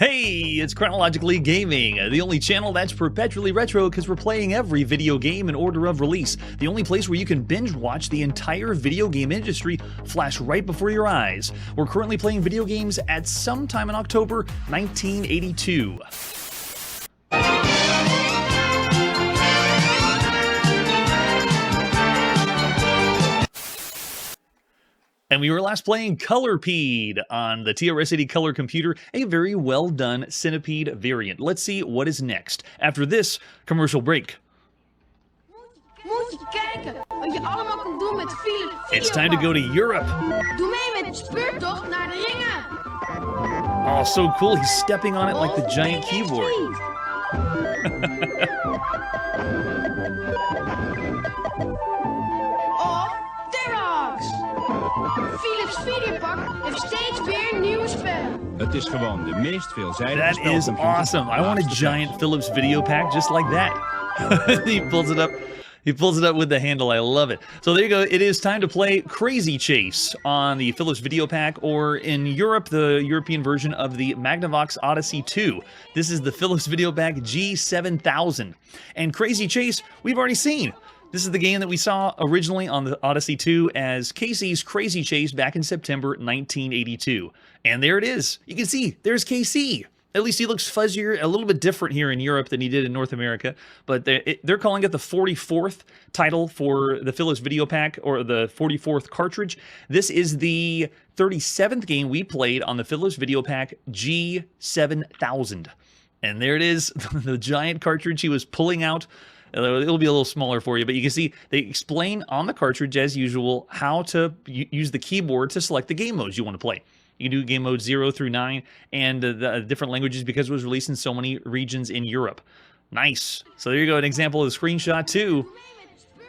Hey, it's Chronologically Gaming, the only channel that's perpetually retro because we're playing every video game in order of release. The only place where you can binge watch the entire video game industry flash right before your eyes. We're currently playing video games at some time in October 1982. And we were last playing Colorpede on the TRS-80 Color computer, a very well done Centipede variant. Let's see what is next after this commercial break. Moet je kijken wat je allemaal kan doen met Videopac. It's time to go to Europe. Doe mee met de speurtocht naar de ringen. Oh, so cool. He's stepping on it like the giant keyboard. Of Terrox. Philips Videopac heeft steeds weer nieuwe spellen. Het is gewoon de meest veelzijdige That is spelcomputer. awesome. I want a giant Philips Videopac just like that. He pulls it up. He pulls it up with the handle. I love it. So there you go. It is time to play Crazy Chase on the Philips Videopac, or in Europe, the European version of the Magnavox Odyssey 2. This is the Philips Videopac G7000. And Crazy Chase, we've already seen. This is the game that we saw originally on the Odyssey 2 as Casey's Crazy Chase back in September 1982. And there it is. You can see, there's Casey. At least he looks fuzzier, a little bit different here in Europe than he did in North America. But they're calling it the 44th title for the Philips Videopac, or the 44th cartridge. This is the 37th game we played on the Philips Videopac G7000. And there it is, the giant cartridge he was pulling out. It'll be a little smaller for you, but you can see they explain on the cartridge, as usual, how to use the keyboard to select the game modes you want to play. You can do game mode 0 through 9 and the different languages because it was released in so many regions in Europe. Nice. So there you go, an example of the screenshot too.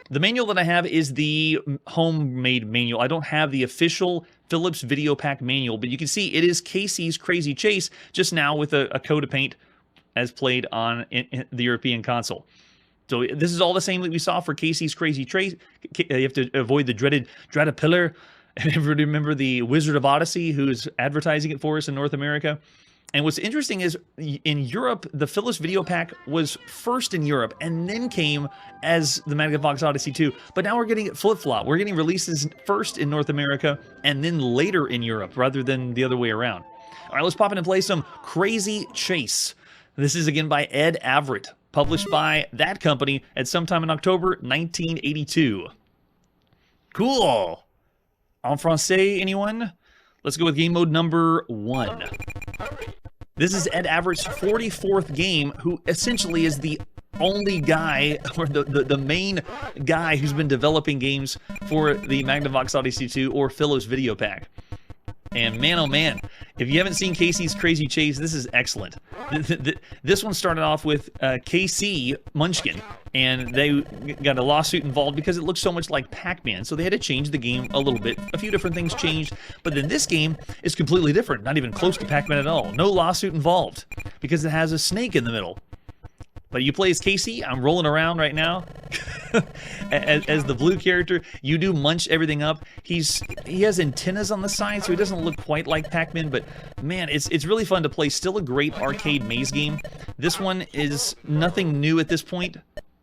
The manual that I have is the homemade manual. I don't have the official Philips Videopac manual, but you can see it is Casey's Crazy Chase, just now with a coat of paint as played on in the European console. So this is all the same that we saw for Casey's Crazy Chase. You have to avoid the dreaded Dratapillar. Remember the Wizard of Odyssey, who's advertising it for us in North America? And what's interesting is, in Europe, the Philips Videopac was first in Europe and then came as the Magnavox Odyssey 2. But now we're getting it flip-flop. We're getting releases first in North America and then later in Europe, rather than the other way around. All right, let's pop in and play some Crazy Chase. This is, again, by Ed Averitt, published by that company at sometime in October 1982. Cool. En français, anyone? Let's go with game mode number 1. This is Ed Averitt's 44th game, who essentially is the only guy, or the main guy who's been developing games for the Magnavox Odyssey 2 or Philips Videopac. And man, oh man, if you haven't seen Casey's Crazy Chase, this is excellent. This one started off with KC Munchkin, and they got a lawsuit involved because it looks so much like Pac-Man, so they had to change the game a little bit. A few different things changed, but then this game is completely different, not even close to Pac-Man at all. No lawsuit involved, because it has a snake in the middle. But you play as Casey. I'm rolling around right now as the blue character. You do munch everything up. He has antennas on the side, so he doesn't look quite like Pac-Man. But man, it's really fun to play. Still a great arcade maze game. This one is nothing new at this point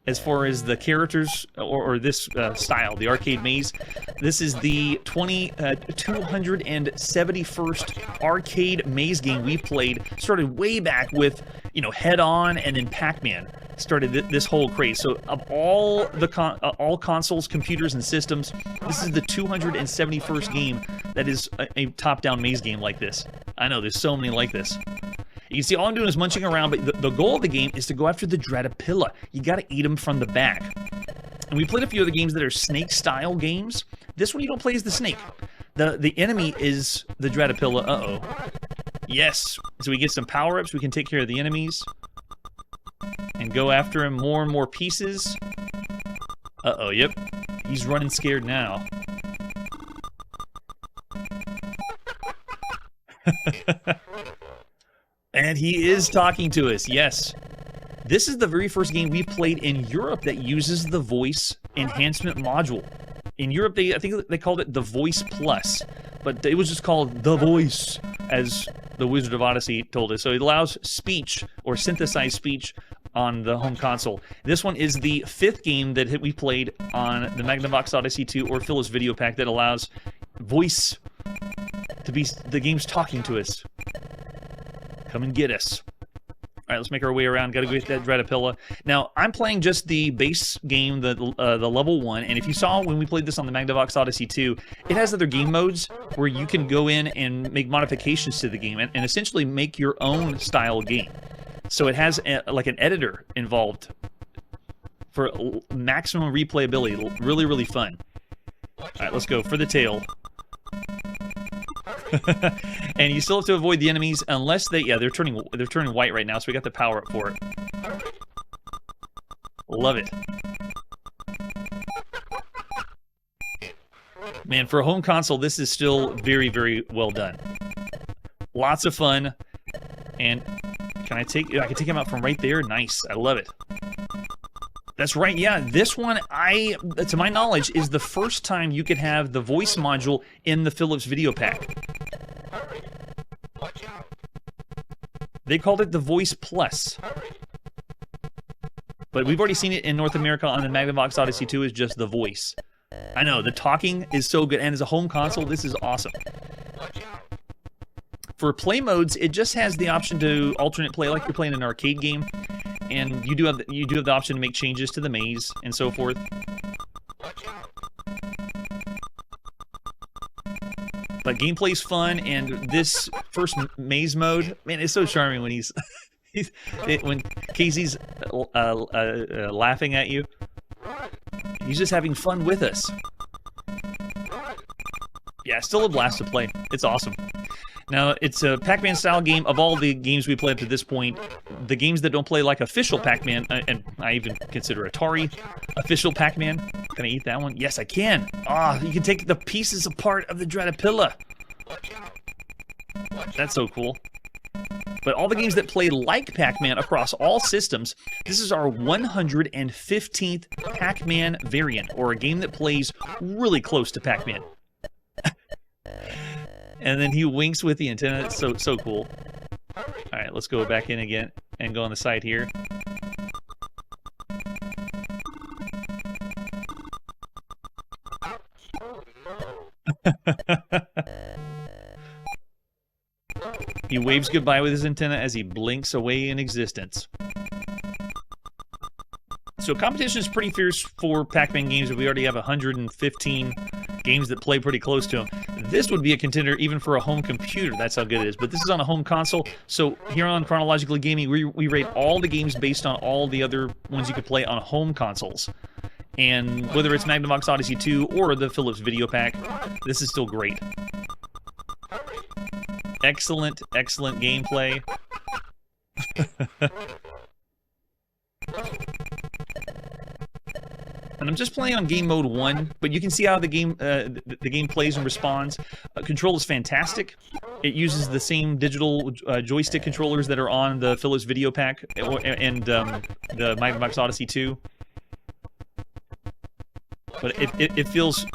as far as the characters or this style, the arcade maze. This is the 271st arcade maze game we played. Started way back with, Head On, and then Pac-Man started this whole craze. So of all the all consoles, computers, and systems, this is the 271st game that is a top-down maze game like this. I know, there's so many like this. You can see all I'm doing is munching around, but the goal of the game is to go after the Dratapilla. You gotta eat them from the back. And we played a few other games that are snake-style games. This one you don't play as the snake. The enemy is the Dratapilla. Uh-oh. Yes. So we get some power-ups. We can take care of the enemies. And go after him more and more pieces. Uh-oh, yep. He's running scared now. And he is talking to us, yes. This is the very first game we played in Europe that uses the voice enhancement module. In Europe, I think they called it the Voice Plus, but it was just called The Voice, as the Wizard of Odyssey told us. So it allows speech or synthesized speech on the home console. This one is the 5th game that we played on the Magnavox Odyssey 2 or Philips Videopac that allows voice to be the game's talking to us. Come and get us. All right, let's make our way around. Got to go get that Dratapilla. Now, I'm playing just the base game, the level 1, and if you saw when we played this on the Magnavox Odyssey 2, it has other game modes where you can go in and make modifications to the game and essentially make your own style game. So it has like an editor involved for maximum replayability. Really, really fun. All right, let's go for the tail. And you still have to avoid the enemies unless they're turning white right now, so we got the power up for it. Love it. Man, for a home console, this is still very, very well done. Lots of fun. And I can take him out from right there. Nice. I love it. That's right, yeah. This one, to my knowledge, is the first time you could have the voice module in the Philips Videopac. They called it the Voice Plus. But we've already seen it in North America on the Magnavox Odyssey 2 is just the voice. I know, the talking is so good, and as a home console, this is awesome. For play modes, it just has the option to alternate play like you're playing an arcade game. And you do have the option to make changes to the maze and so forth. But gameplay's fun, and this first maze mode, man, it's so charming when when Casey's laughing at you. He's just having fun with us. Yeah, still a blast to play. It's awesome. Now, it's a Pac-Man style game. Of all the games we played up to this point, the games that don't play like official Pac-Man, and I even consider Atari official Pac-Man. Can I eat that one? Yes, I can. Ah, you can take the pieces apart of the Dratapilla. That's so cool. But all the games that play like Pac-Man across all systems, this is our 115th Pac-Man variant, or a game that plays really close to Pac-Man. And then he winks with the antenna. It's so cool. All right, let's go back in again and go on the side here. He waves goodbye with his antenna as he blinks away in existence. So competition is pretty fierce for Pac-Man games. We already have 115 games that play pretty close to them. This would be a contender even for a home computer. That's how good it is. But this is on a home console. So here on Chronologically Gaming, we rate all the games based on all the other ones you could play on home consoles. And whether it's Magnavox Odyssey 2 or the Philips Videopac, this is still great. Excellent, excellent gameplay. And I'm just playing on game mode 1, but you can see how the game plays and responds. Control is fantastic. It uses the same digital joystick controllers that are on the Philips Videopac and the Magnavox Odyssey 2. But it feels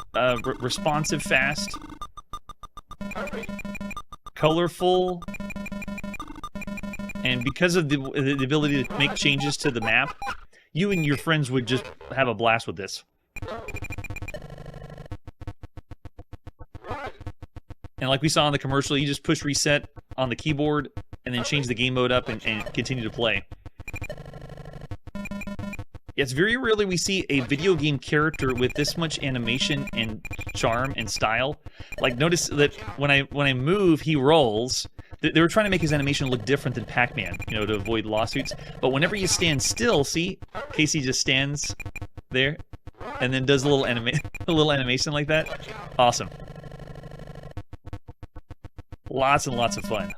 responsive, fast, colorful, and because of the ability to make changes to the map, you and your friends would just have a blast with this. And like we saw in the commercial, you just push reset on the keyboard and then change the game mode up and continue to play. It's very rarely we see a video game character with this much animation and charm and style. Like, notice that when I move, he rolls. They were trying to make his animation look different than Pac-Man, you know, to avoid lawsuits. But whenever you stand still, see, Casey just stands there and then does a little animation like that. Awesome. Lots and lots of fun.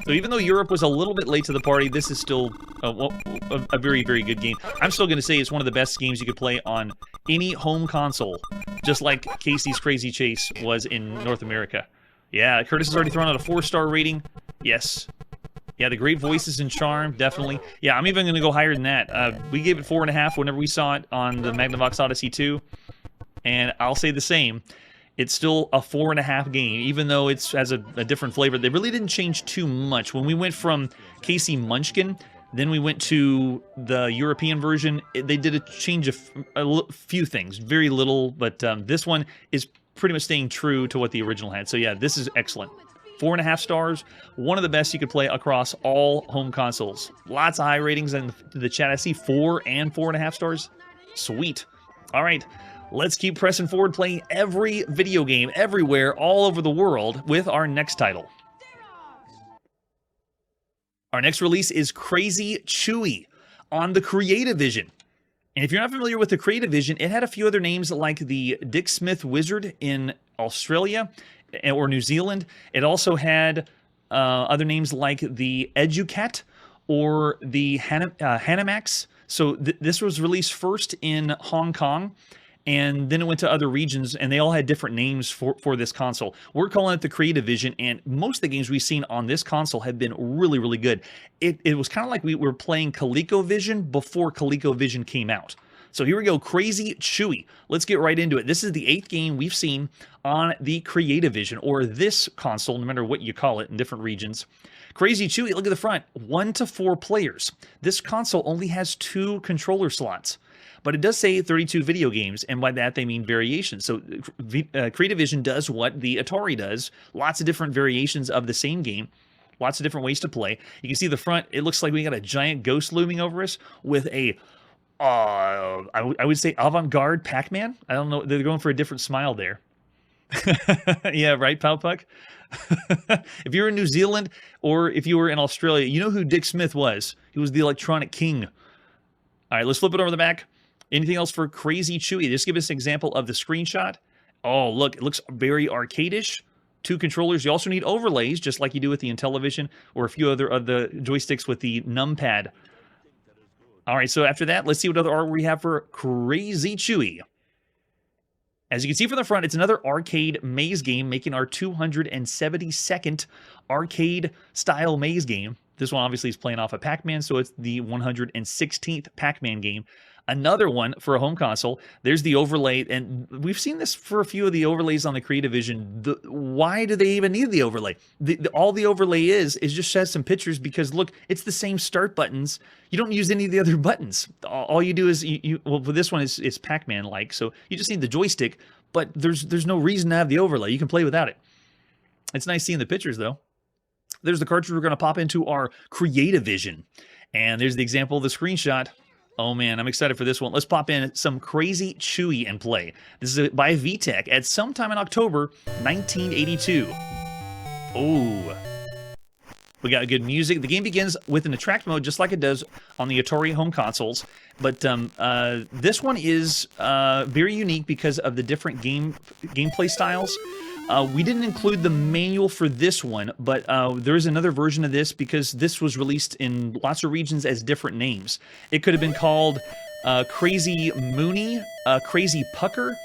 So even though Europe was a little bit late to the party, this is still a very, very good game. I'm still going to say it's one of the best games you could play on any home console, just like Casey's Crazy Chase was in North America. Yeah, Curtis has already thrown out a 4-star rating. Yes. Yeah, the great voices and charm, definitely. Yeah, I'm even going to go higher than that. We gave it 4.5 whenever we saw it on the Magnavox Odyssey 2, and I'll say the same. it's still a 4.5 game, even though it has a different flavor. They really didn't change too much. When we went from Casey Munchkin, then we went to the European version, they did a change of a few things, very little, but this one is pretty much staying true to what the original had. So yeah, this is excellent. 4.5 stars, one of the best you could play across all home consoles. Lots of high ratings in the chat. I see 4 and 4.5 stars. Sweet. All right, let's keep pressing forward, playing every video game everywhere, all over the world with our next title. Our next release is Crazy Chewy on the CreatiVision. And if you're not familiar with the CreatiVision, it had a few other names like the Dick Smith Wizard in Australia or New Zealand. It also had other names like the Educat or the Hanamax. So this was released first in Hong Kong, and then it went to other regions, and they all had different names for this console. We're calling it the CreatiVision, and most of the games we've seen on this console have been really, really good. It was kind of like we were playing ColecoVision before ColecoVision came out. So here we go, Crazy Chewy. Let's get right into it. This is the 8th game we've seen on the CreatiVision, or this console, no matter what you call it in different regions. Crazy Chewy, look at the front, 1 to 4 players. This console only has 2 controller slots. But it does say 32 video games, and by that they mean variations. So CreatiVision does what the Atari does. Lots of different variations of the same game. Lots of different ways to play. You can see the front, it looks like we got a giant ghost looming over us with a, I would say avant-garde Pac-Man. I don't know, they're going for a different smile there. Yeah, right, Puck? If you're in New Zealand or if you were in Australia, you know who Dick Smith was. He was the electronic king. All right, let's flip it over the back. Anything else for Crazy Chewy? Just give us an example of the screenshot. Oh, look, it looks very arcade-ish. 2 controllers. You also need overlays, just like you do with the Intellivision or a few other of the joysticks with the numpad. All right, so after that, let's see what other art we have for Crazy Chewy. As you can see from the front, it's another arcade maze game, making our 272nd arcade-style maze game. This one obviously is playing off of Pac-Man, so it's the 116th Pac-Man game. Another one for a home console. There's the overlay, and we've seen this for a few of the overlays on the CreatiVision. Why do they even need the overlay? All the overlay is just has some pictures because, look, it's the same start buttons. You don't use any of the other buttons. All you do is, well, for this one is Pac-Man-like, so you just need the joystick, but there's no reason to have the overlay. You can play without it. It's nice seeing the pictures, though. There's the cartridge we're going to pop into our CreatiVision. And there's the example of the screenshot. Oh man, I'm excited for this one. Let's pop in some Crazy Chewy and play. This is by VTech at sometime in October 1982. Oh, we got good music. The game begins with an attract mode just like it does on the Atari home consoles. But this one is very unique because of the different gameplay styles. We didn't include the manual for this one, but there is another version of this because this was released in lots of regions as different names. It could have been called Crazy Mooney, Crazy Pucker,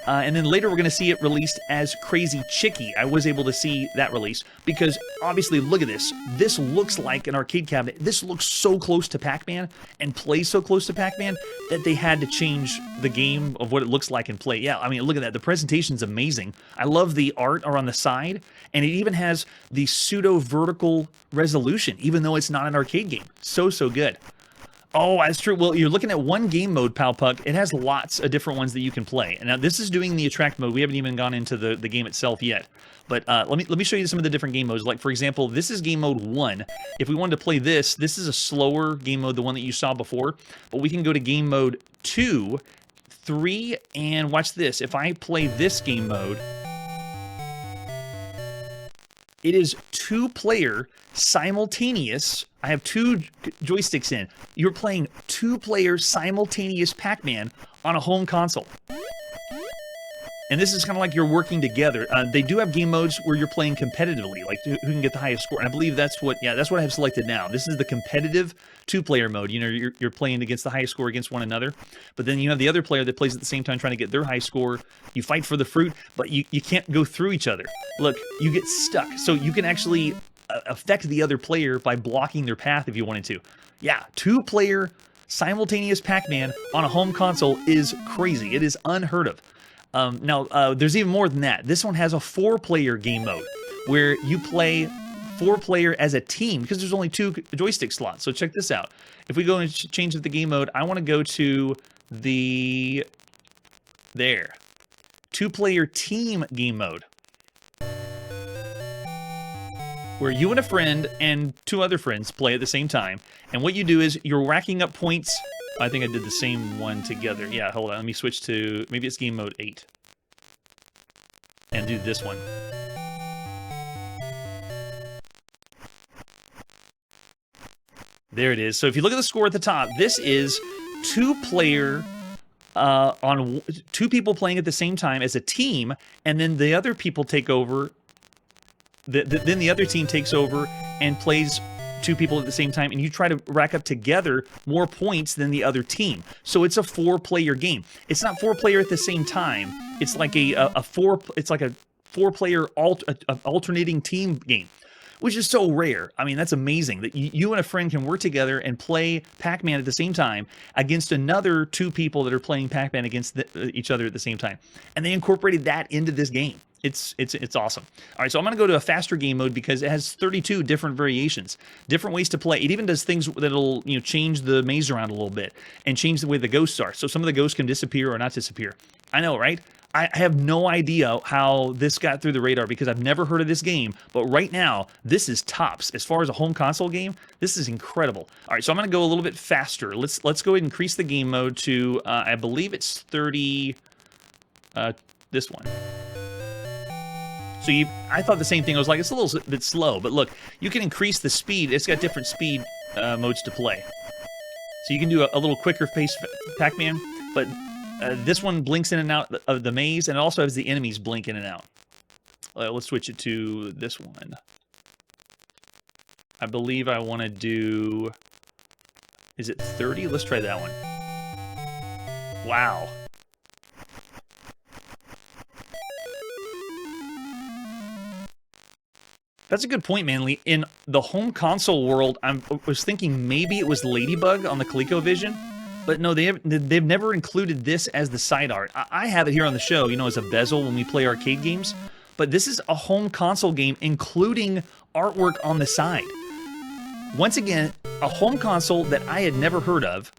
and then later we're going to see it released as Crazy Chicky. I was able to see that release because obviously, look at this. This looks like an arcade cabinet. This looks so close to Pac-Man and plays so close to Pac-Man that they had to change the game of what it looks like and play. Yeah, I mean, look at that. The presentation's amazing. I love the art on the side, and it even has the pseudo-vertical resolution, even though it's not an arcade game. So good. Oh, that's true. Well, you're looking at one game mode, Pal Puck. It has lots of different ones that you can play. And now this is doing the attract mode. We haven't even gone into the game itself yet. But let me show you some of the different game modes. Like, for example, this is game mode 1. If we wanted to play this is a slower game mode, the one that you saw before. But we can go to game mode 2, 3, and watch this. If I play this game mode, it is 2-player simultaneous. I have 2 joysticks in. You're playing 2-player simultaneous Pac-Man on a home console. And this is kind of like you're working together. They do have game modes where you're playing competitively, like who can get the highest score. And I believe that's what I have selected now. This is the competitive 2-player mode. You know, you're playing against the highest score against one another. But then you have the other player that plays at the same time trying to get their high score. You fight for the fruit, but you can't go through each other. Look, you get stuck. So you can actually affect the other player by blocking their path if you wanted to. Yeah, 2-player simultaneous Pac-Man on a home console is crazy. It is unheard of. Now, there's even more than that. This one has a 4-player game mode where you play 4-player as a team because there's only 2 joystick slots. So check this out. If we go and change the game mode, I want to go to the 2-player team game mode, where you and a friend and 2 other friends play at the same time. And what you do is you're racking up points. I think I did the same one together. Yeah, hold on. Let me switch to, maybe it's game mode 8. And do this one. There it is. So if you look at the score at the top, this is 2-player on 2 people playing at the same time as a team, and then the other people take over. Then the other team takes over and plays 2 people at the same time, and you try to rack up together more points than the other team. So it's a 4-player game. It's not 4-player at the same time. It's like a 4-player alternating team game, which is so rare. I mean, that's amazing that you and a friend can work together and play Pac-Man at the same time against another 2 people that are playing Pac-Man against each other at the same time. And they incorporated that into this game. It's awesome. All right, so I'm going to go to a faster game mode because it has 32 different variations, different ways to play. It even does things that'll change the maze around a little bit and change the way the ghosts are. So some of the ghosts can disappear or not disappear. I know, right? I have no idea how this got through the radar because I've never heard of this game. But right now, this is tops. As far as a home console game, this is incredible. All right, so I'm going to go a little bit faster. Let's go ahead and increase the game mode to, I believe it's 30, this one. So I thought the same thing. I was like, it's a little bit slow. But look, you can increase the speed. It's got different speed modes to play. So you can do a little quicker pace Pac-Man. But this one blinks in and out of the maze, and it also has the enemies blink in and out. Let's switch it to this one. I believe I want to do... Is it 30? Let's try that one. Wow. That's a good point, Manly. In the home console world, I was thinking maybe it was Ladybug on the ColecoVision, but no, they've never included this as the side art. I have it here on the show, as a bezel when we play arcade games, but this is a home console game including artwork on the side. Once again, a home console that I had never heard of.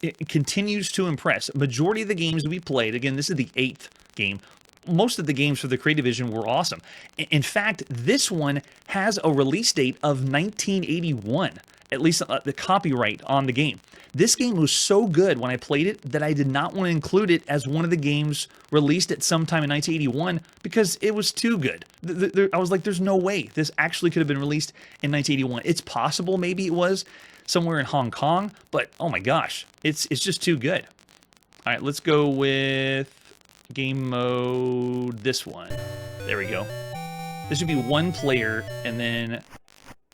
It continues to impress. Majority of the games we played, again, this is the 8th game. Most of the games for the CreatiVision were awesome. In fact, this one has a release date of 1981, at least the copyright on the game. This game was so good when I played it that I did not want to include it as one of the games released at some time in 1981 because it was too good. I was like, there's no way this actually could have been released in 1981. It's possible maybe it was somewhere in Hong Kong, but oh my gosh, it's just too good. All right, let's go with game mode, this one. There we go. This should be 1 player, and then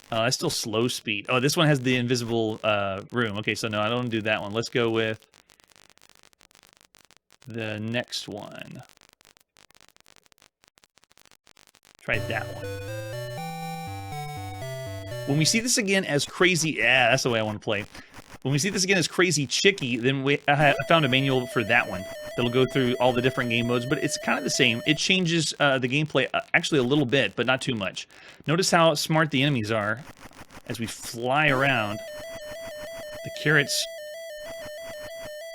that's still slow speed. Oh, this one has the invisible room. Okay, so no, I don't do that one. Let's go with the next one. Try that one. When we see this again as crazy, that's the way I want to play. When we see this again as Crazy Chicky, then I found a manual for that one that'll go through all the different game modes, but it's kind of the same. It changes the gameplay actually a little bit, but not too much. Notice how smart the enemies are as we fly around. The carrots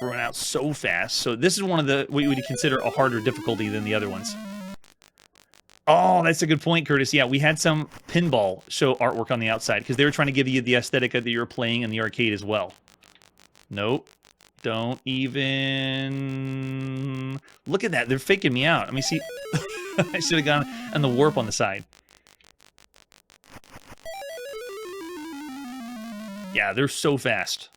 run out so fast. So this is one of what you would consider a harder difficulty than the other ones. Oh, that's a good point, Curtis. Yeah, we had some pinball show artwork on the outside because they were trying to give you the aesthetic that you were playing in the arcade as well. Nope. Don't even... Look at that. They're faking me out. Let me see. I should have gone on the warp on the side. Yeah, they're so fast.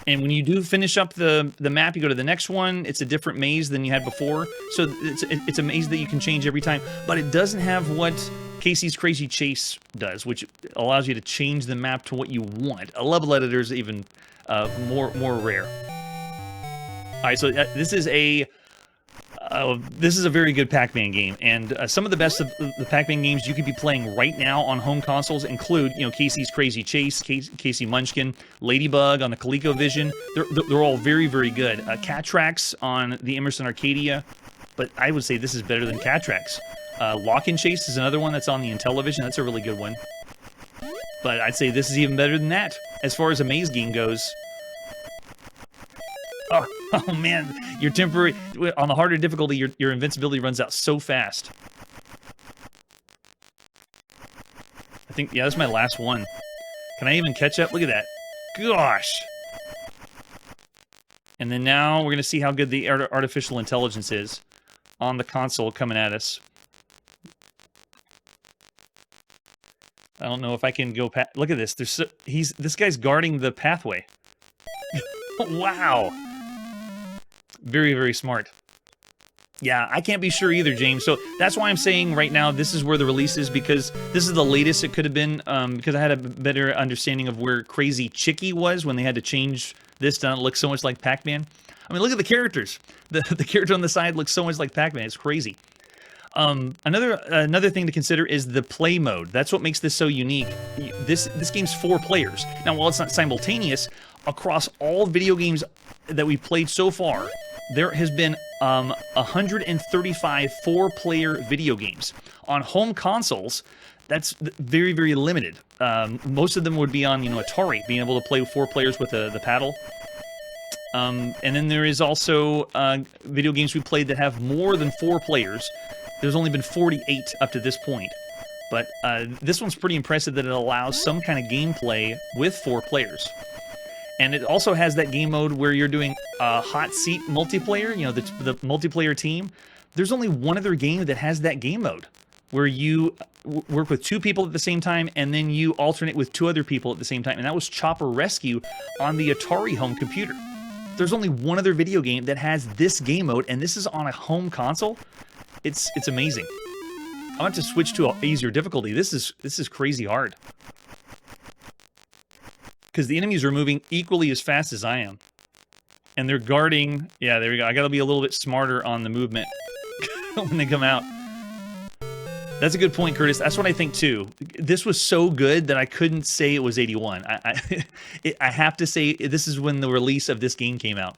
And when you do finish up the map, you go to the next one. It's a different maze than you had before. So it's a maze that you can change every time. But it doesn't have what Casey's Crazy Chase does, which allows you to change the map to what you want. A level editor is even more rare. All right, so this is a This is a very good Pac-Man game, and some of the best of the Pac-Man games you could be playing right now on home consoles include, Casey's Crazy Chase, Casey Munchkin, Ladybug on the ColecoVision. They're all very, very good. Cat Tracks on the Emerson Arcadia, but I would say this is better than Cat Tracks. Lock and Chase is another one that's on the Intellivision. That's a really good one. But I'd say this is even better than that. As far as a maze game goes, oh man, your temporary on the harder difficulty, your invincibility runs out so fast. I think, yeah, that's my last one. Can I even catch up? Look at that. Gosh. And then now we're going to see how good the artificial intelligence is on the console coming at us. I don't know if I can go past. Look at this. This guy's guarding the pathway. Wow. Very, very smart. Yeah, I can't be sure either, James. So that's why I'm saying right now this is where the release is, because this is the latest it could have been, because I had a better understanding of where Crazy Chicky was when they had to change this to not look so much like Pac-Man. I mean, look at the characters. The character on the side looks so much like Pac-Man. It's crazy. Another thing to consider is the play mode. That's what makes this so unique. This game's 4 players. Now, while it's not simultaneous, across all video games that we've played so far, there has been 135 4-player video games. On home consoles, that's very, very limited. Most of them would be on, Atari, being able to play 4 players with the paddle. And then there is also video games we played that have more than 4 players. There's only been 48 up to this point. But this one's pretty impressive that it allows some kind of gameplay with 4 players. And it also has that game mode where you're doing hot seat multiplayer, the multiplayer team. There's only one other game that has that game mode, where you work with 2 people at the same time, and then you alternate with 2 other people at the same time. And that was Chopper Rescue on the Atari home computer. There's only one other video game that has this game mode, and this is on a home console. It's amazing. I want to switch to an easier difficulty. This is crazy hard, because the enemies are moving equally as fast as I am, and they're guarding. Yeah, there we go. I got to be a little bit smarter on the movement when they come out. That's a good point, Curtis. That's what I think too. This was so good that I couldn't say it was 81. I have to say this is when the release of this game came out.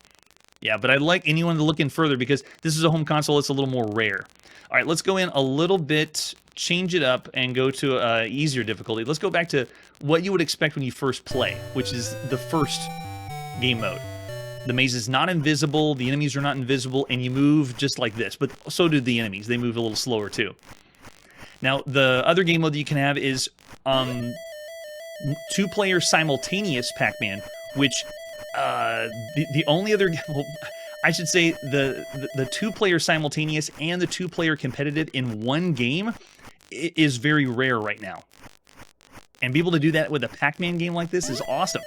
Yeah, but I'd like anyone to look in further, because this is a home console. It's a little more rare. All right, let's go in a little bit, change it up, and go to easier difficulty. Let's go back to what you would expect when you first play, which is the first game mode. The maze is not invisible, the enemies are not invisible, and you move just like this. But so do the enemies. They move a little slower too. Now, the other game mode that you can have is 2-player simultaneous Pac-Man, which the only other, well, I should say the 2-player simultaneous and the 2-player competitive in one game is very rare right now. And be able to do that with a Pac-Man game like this is awesome.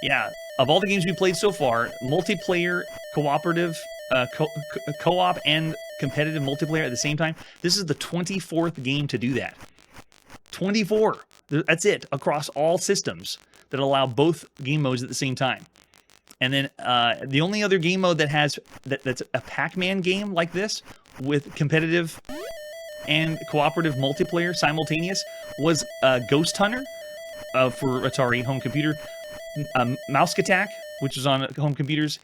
Yeah, of all the games we played so far, multiplayer, cooperative, co-op, and competitive multiplayer at the same time, this is the 24th game to do that. 24. That's it, across all systems that allow both game modes at the same time. And then the only other game mode that has that's a Pac-Man game like this with competitive and cooperative multiplayer simultaneous was Ghost Hunter for Atari home computer, Mouse Attack, which was on home computers,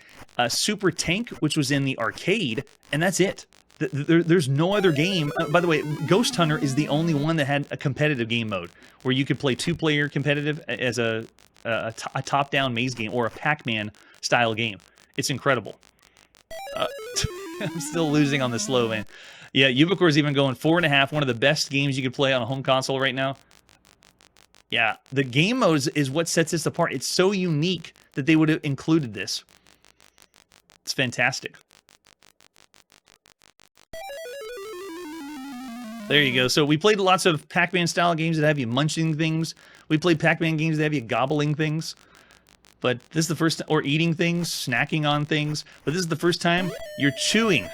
Super Tank, which was in the arcade, and that's it. There's no other game. By the way, Ghost Hunter is the only one that had a competitive game mode where you could play 2-player competitive as a top-down maze game or a Pac-Man style game. It's incredible. I'm still losing on the slow, man. Yeah, Ubiquore's even going 4.5, one of the best games you could play on a home console right now. Yeah, the game modes is what sets this apart. It's so unique that they would have included this. It's fantastic. There you go. So we played lots of Pac-Man style games that have you munching things. We played Pac-Man games that have you gobbling things. But this is the first, or eating things, snacking on things. But this is the first time you're chewing.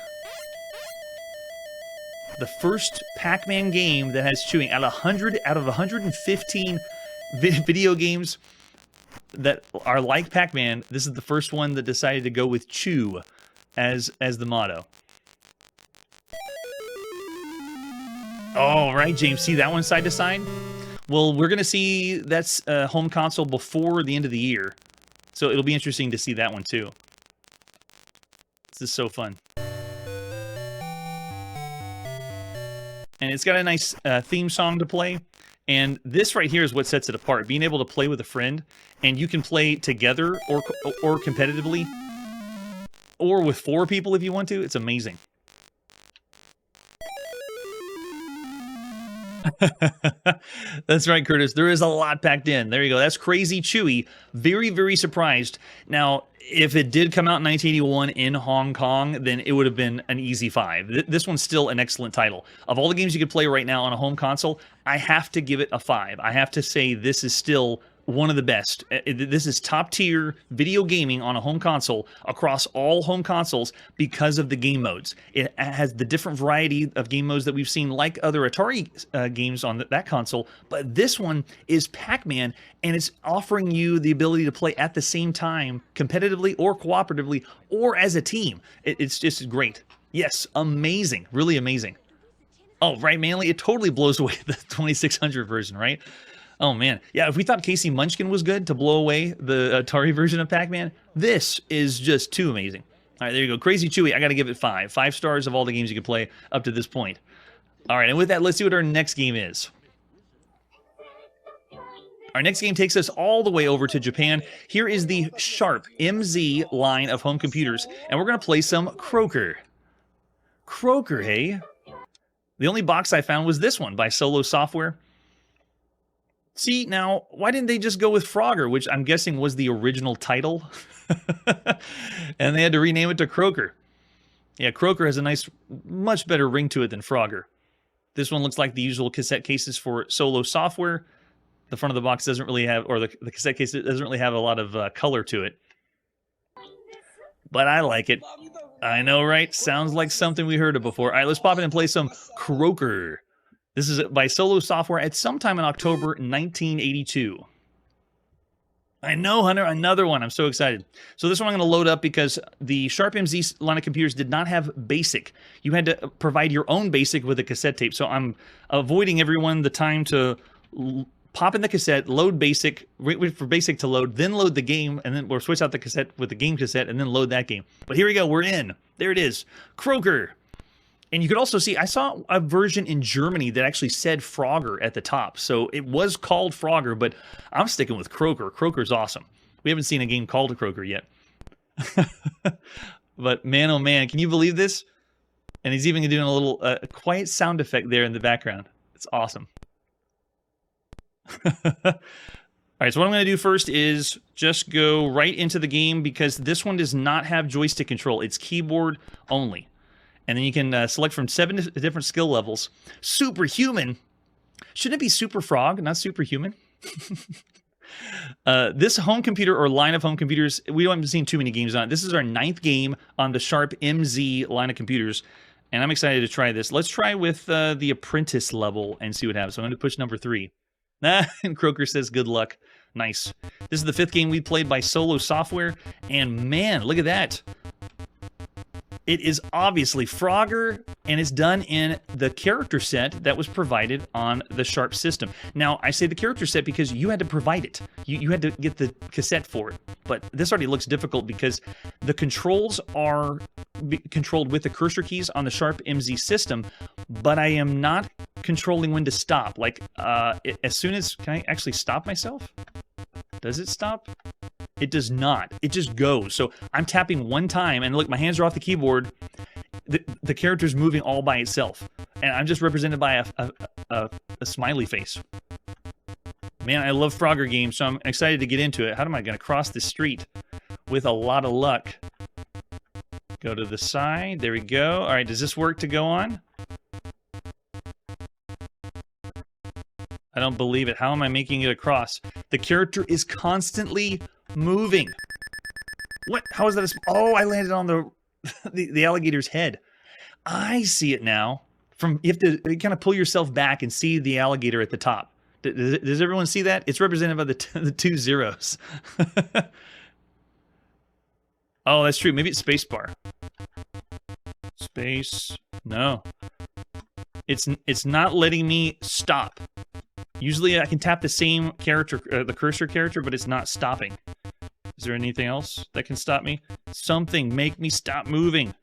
The first Pac-Man game that has chewing. Out of 115 video games that are like Pac-Man, this is the first one that decided to go with chew as the motto. Oh, right, James. See that one side to side? Well, we're going to see that's home console before the end of the year. So it'll be interesting to see that one, too. This is so fun. And it's got a nice theme song to play. And this right here is what sets it apart. Being able to play with a friend, and you can play together or competitively, or with 4 people if you want to. It's amazing. That's right, Curtis. There is a lot packed in. There you go. That's Crazy Chewy. Very, very surprised. Now, if it did come out in 1981 in Hong Kong, then it would have been an easy 5. This one's still an excellent title. Of all the games you could play right now on a home console, I have to give it a 5. I have to say this is still one of the best. This is top tier video gaming on a home console across all home consoles because of the game modes. It has the different variety of game modes that we've seen like other Atari games on that console, but this one is Pac-Man, and it's offering you the ability to play at the same time, competitively or cooperatively, or as a team. It's just great. Yes, amazing. Really amazing. Oh, right, Manly? It totally blows away the 2600 version, right? Oh, man. Yeah, if we thought Casey Munchkin was good to blow away the Atari version of Pac-Man, this is just too amazing. All right, there you go. Crazy Chewy, I got to give it 5. 5 stars of all the games you can play up to this point. All right, and with that, let's see what our next game is. Our next game takes us all the way over to Japan. Here is the Sharp MZ line of home computers, and we're going to play some Croaker. Croaker, hey? The only box I found was this one by Solo Software. See, now, why didn't they just go with Frogger, which I'm guessing was the original title? And they had to rename it to Croaker. Yeah, Croaker has a nice, much better ring to it than Frogger. This one looks like the usual cassette cases for Solo Software. The front of the box doesn't really have, or the cassette case doesn't really have a lot of color to it. But I like it. I know, right? Sounds like something we heard of before. All right, let's pop in and play some Croaker. This is by Solo Software at sometime in October 1982. I know, Hunter, another one. I'm so excited. So this one I'm going to load up because the Sharp MZ line of computers did not have BASIC. You had to provide your own BASIC with a cassette tape. So I'm avoiding everyone the time to pop in the cassette, load BASIC, wait for BASIC to load, then load the game, and then we'll switch out the cassette with the game cassette, and then load that game. But here we go. We're in. There it is. Croaker. And you could also see, I saw a version in Germany that actually said Frogger at the top. So it was called Frogger, but I'm sticking with Croaker. Croaker's awesome. We haven't seen a game called Croaker yet. But man, oh man, can you believe this? And he's even doing a little quiet sound effect there in the background. It's awesome. All right, so what I'm going to do first is just go right into the game because this one does not have joystick control. It's keyboard only. And then you can select from 7 different skill levels. Superhuman. Shouldn't it be Super Frog, not Superhuman? This home computer or line of home computers, we haven't seen too many games on it. This is our 9th game on the Sharp MZ line of computers. And I'm excited to try this. Let's try with the Apprentice level and see what happens. So I'm going to push number 3. And Croaker says, good luck. Nice. This is the 5th game we played by Solo Software. And man, look at that. It is obviously Frogger, and it's done in the character set that was provided on the Sharp system. Now, I say the character set because you had to provide it. You had to get the cassette for it. But this already looks difficult because the controls are controlled with the cursor keys on the Sharp MZ system, but I am not controlling when to stop. Like, as soon as... Can I actually stop myself? Does it stop? It does not. It just goes. So I'm tapping one time, and look, my hands are off the keyboard. The character's moving all by itself, and I'm just represented by a smiley face. Man, I love Frogger games, so I'm excited to get into it. How am I going to cross the street with a lot of luck? Go to the side. There we go. All right, does this work to go on? I don't believe it. How am I making it across? The character is constantly moving. What? How is that? Oh, I landed on the alligator's head. I see it now. You have to kind of pull yourself back and see the alligator at the top. Does everyone see that? It's represented by the 2 zeros. Oh, that's true. Maybe it's spacebar. Space. No. It's not letting me stop. Usually I can tap the same character, the cursor character, but it's not stopping. Is there anything else that can stop me? Something make me stop moving.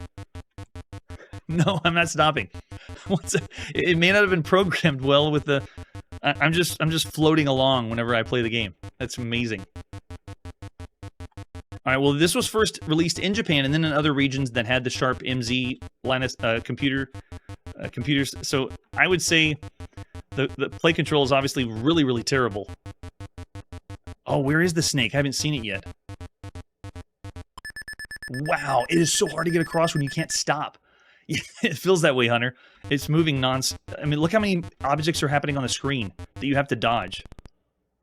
No, I'm not stopping. It may not have been programmed well with the. I'm just floating along whenever I play the game. That's amazing. All right, well, this was first released in Japan and then in other regions that had the Sharp MZ Linus computers. So I would say the play control is obviously really, really terrible. Oh, where is the snake? I haven't seen it yet. Wow, it is so hard to get across when you can't stop. It feels that way, Hunter. It's moving I mean, look how many objects are happening on the screen that you have to dodge.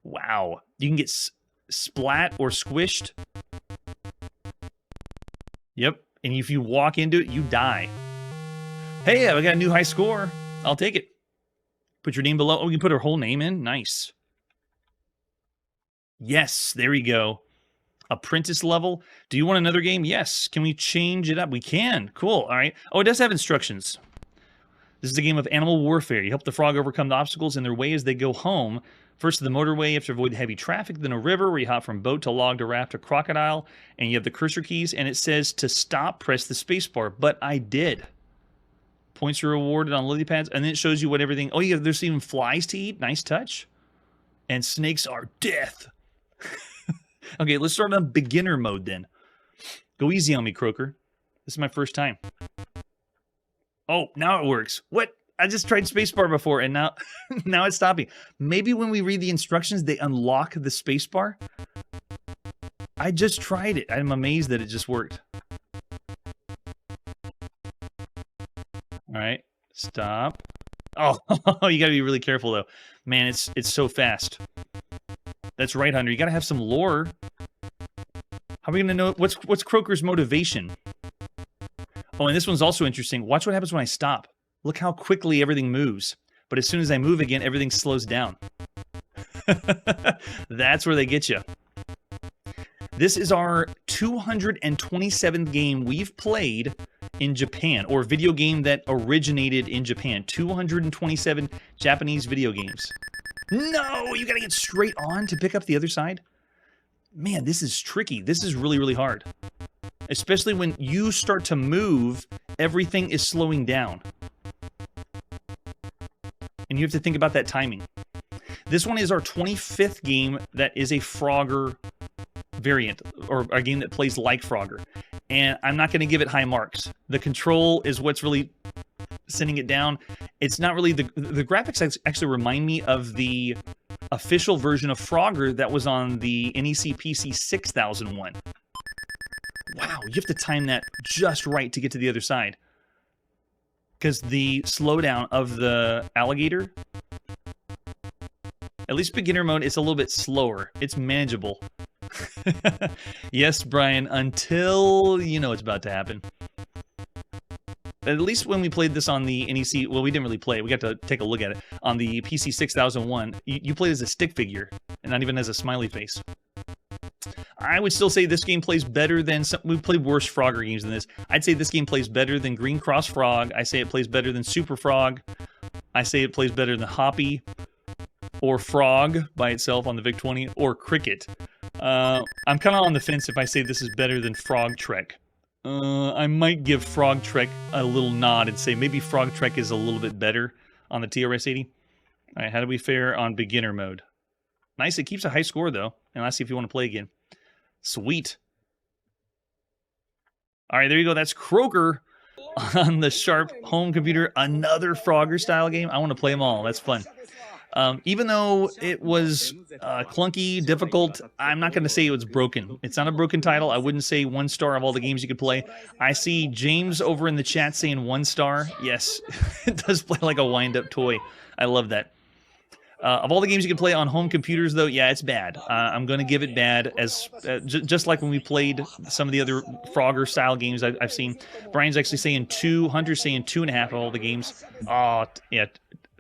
Wow. You can get splat or squished. Yep. And if you walk into it, you die. Hey, I got a new high score. I'll take it. Put your name below. Oh, we can put our whole name in. Nice. Yes, there we go. Apprentice level. Do you want another game? Yes. Can we change it up? We can. Cool. All right. Oh, it does have instructions. This is a game of animal warfare. You help the frog overcome the obstacles in their way as they go home. First to the motorway, you have to avoid heavy traffic, then a river where you hop from boat to log to raft to crocodile, and you have the cursor keys, and it says to stop, press the space bar, but I did. Points are rewarded on lily pads, and then it shows you what everything... Oh, yeah, there's even flies to eat. Nice touch. And snakes are death. Okay, let's start on beginner mode then. Go easy on me, Croaker. This is my first time. Oh, now it works. What? I just tried spacebar before, and now, now it's stopping. Maybe when we read the instructions, they unlock the spacebar. I just tried it. I'm amazed that it just worked. All right, stop. Oh, you got to be really careful though, man. It's so fast. That's right, Hunter. You got to have some lore. How are we gonna know what's Croaker's motivation? Oh, and this one's also interesting. Watch what happens when I stop. Look how quickly everything moves. But as soon as I move again, everything slows down. That's where they get you. This is our 227th game we've played in Japan, or video game that originated in Japan. 227 Japanese video games. No, you gotta get straight on to pick up the other side. Man, this is tricky. This is really, really hard. Especially when you start to move, everything is slowing down. And you have to think about that timing. This one is our 25th game that is a Frogger variant, or a game that plays like Frogger. And I'm not going to give it high marks. The control is what's really sending it down. It's not really... The graphics actually remind me of the official version of Frogger that was on the NEC PC 6001. Wow, you have to time that just right to get to the other side. Because the slowdown of the alligator, at least beginner mode, it's a little bit slower. It's manageable. Yes, Brian, until you know it's about to happen. At least when we played this on the NEC, well, we didn't really play it. We got to take a look at it. On the PC 6001, you played as a stick figure, and not even as a smiley face. I would still say this game plays better than... We played worse Frogger games than this. I'd say this game plays better than Green Cross Frog. I say it plays better than Super Frog. I say it plays better than Hoppy, or Frog by itself on the VIC-20, or Cricket. I'm kind of on the fence if I say this is better than Frog Trek. I might give Frog Trek a little nod and say maybe Frog Trek is a little bit better on the TRS-80. All right, how do we fare on beginner mode? Nice, it keeps a high score, though. And let's see if you want to play again. Sweet. All right, there you go. That's Croaker on the Sharp home computer. Another Frogger-style game. I want to play them all. That's fun. Even though it was clunky, difficult, I'm not going to say it was broken. It's not a broken title. I wouldn't say 1 star of all the games you could play. I see James over in the chat saying 1 star. Yes, it does play like a wind-up toy. I love that. Of all the games you can play on home computers, though, yeah, it's bad. I'm going to give it bad, as just like when we played some of the other Frogger-style games I've seen. Brian's actually saying 2, Hunter's saying 2.5 of all the games. Oh, yeah,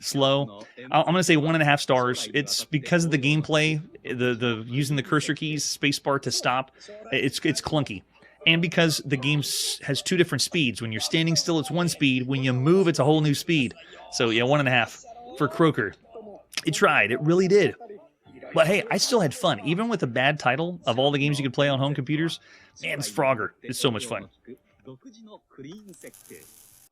slow. I'm going to say 1.5 stars. It's because of the gameplay, the using the cursor keys, spacebar to stop. It's clunky. and because the game has 2 different speeds. When you're standing still, it's 1 speed. When you move, it's a whole new speed. So yeah, 1.5 for Croaker. It tried. It really did. But hey, I still had fun. Even with a bad title of all the games you could play on home computers, man, it's Frogger. It's so much fun.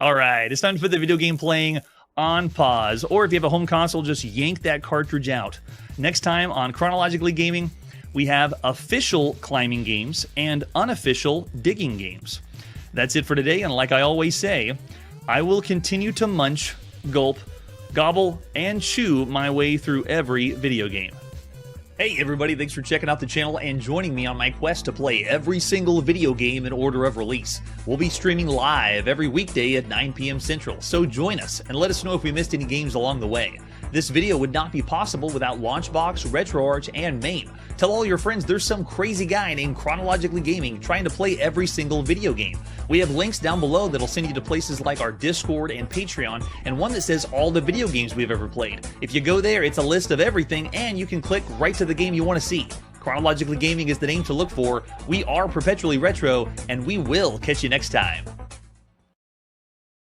All right, it's time to put the video game playing on pause. Or if you have a home console, just yank that cartridge out. Next time on Chronologically Gaming, we have official climbing games and unofficial digging games. That's it for today, and like I always say, I will continue to munch, gulp, gobble, and chew my way through every video game. Hey everybody, thanks for checking out the channel and joining me on my quest to play every single video game in order of release. We'll be streaming live every weekday at 9 p.m. Central, so join us and let us know if we missed any games along the way. This video would not be possible without Launchbox, RetroArch, and MAME. Tell all your friends there's some crazy guy named Chronologically Gaming trying to play every single video game. We have links down below that'll send you to places like our Discord and Patreon, and one that says all the video games we've ever played. If you go there, it's a list of everything, and you can click right to the game you want to see. Chronologically Gaming is the name to look for. We are perpetually retro, and we will catch you next time.